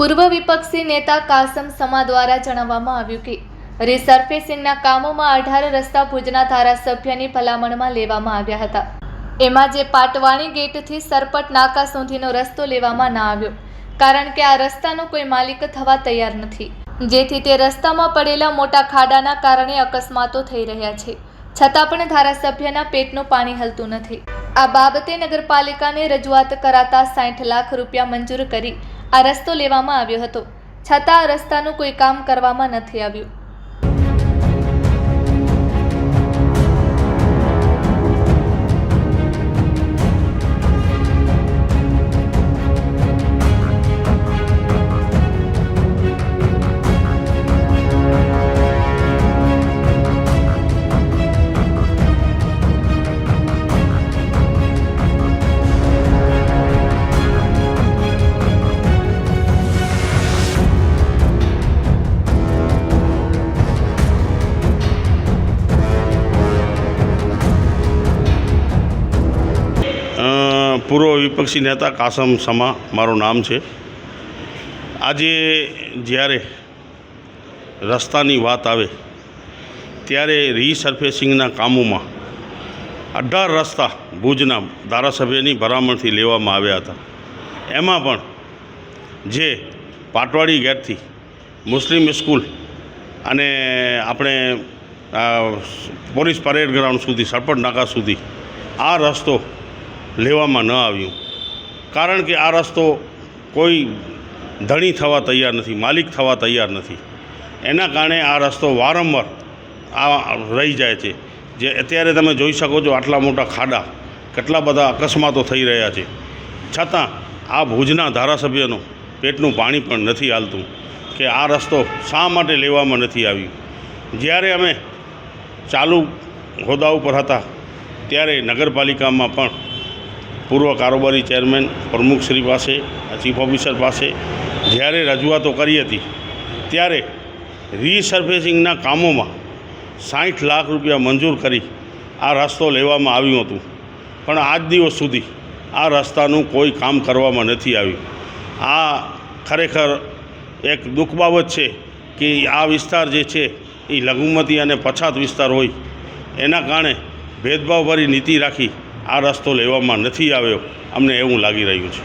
પૂર્વ વિપક્ષી નેતા કાસમ સમા દ્વારા જણાવવામાં આવ્યું કે રિસર્ફેસિંગના કામોમાં 18 રસ્તા ભુજના ધારાસભ્યની ભલામણમાં લેવામાં આવ્યા હતા। એમાં જે પાટવાણી ગેટથી સરપટ નાકા સુધીનો રસ્તો લેવામાં ના આવ્યો, કારણ કે આ રસ્તાનો કોઈ માલિક થવા તૈયાર નથી, જેથી તે રસ્તામાં પડેલા મોટા ખાડાના કારણે અકસ્માતો થઈ રહ્યા છે, છતાં પણ ધારાસભ્યના પેટનું પાણી હલતું નથી। આ બાબતે નગરપાલિકાને રજૂઆત કરાતા 60 લાખ રૂપિયા મંજૂર કરી આ રસ્તો લેવામાં આવ્યો હતો, છતાં આ રસ્તાનું કોઈ કામ કરવામાં નથી આવ્યું। પૂર્વ વિપક્ષી નેતા કાસમ સમા મારું નામ છે। આજે જ્યારે રસ્તાની વાત આવે ત્યારે રીસર્ફેસિંગના કામોમાં 18 રસ્તા ભુજના ધારાસભ્યની ભલામણથી લેવામાં આવ્યા હતા। એમાં પણ જે પાટવાડી ગેટથી મુસ્લિમ સ્કૂલ અને આપણે પોલીસ પરેડ ગ્રાઉન્ડ સુધી સરપટ નાકા સુધી આ રસ્તો લેવામાં ન આવ્યું, કારણ કે આ રસ્તો કોઈ ધણી થવા તૈયાર નથી, માલિક થવા તૈયાર નથી। એના કારણે આ રસ્તો વારંવાર રહી જાય છે। જે અત્યારે તમે જોઈ શકો છો, આટલા મોટા ખાડા, કેટલા બધા અકસ્માતો થઈ રહ્યા છે, છતાં આ ભુજના ધારાસભ્યનું પેટનું પાણી પણ નથી હાલતું કે આ રસ્તો શા માટે લેવામાં નથી આવ્યું। જ્યારે અમે ચાલુ હોદ્દા ઉપર હતા ત્યારે નગરપાલિકામાં પણ પૂર્વ કારોબારી ચેરમેન પ્રમુખશ્રી પાસે, ચીફ ઓફિસર પાસે જ્યારે રજૂઆતો કરી હતી ત્યારે રીસર્ફેસિંગના કામોમાં 60 લાખ રૂપિયા મંજૂર કરી આ રસ્તો લેવામાં આવ્યું હતું, પણ આજ દિવસ સુધી આ રસ્તાનું કોઈ કામ કરવામાં નથી આવ્યું। આ ખરેખર એક દુઃખ બાબત છે કે આ વિસ્તાર જે છે એ લઘુમતી અને પછાત વિસ્તાર હોય, એના કારણે ભેદભાવભરી નીતિ રાખી આ રસ્તો લેવામાં નથી આવ્યો, અમને એવું લાગી રહ્યું છે।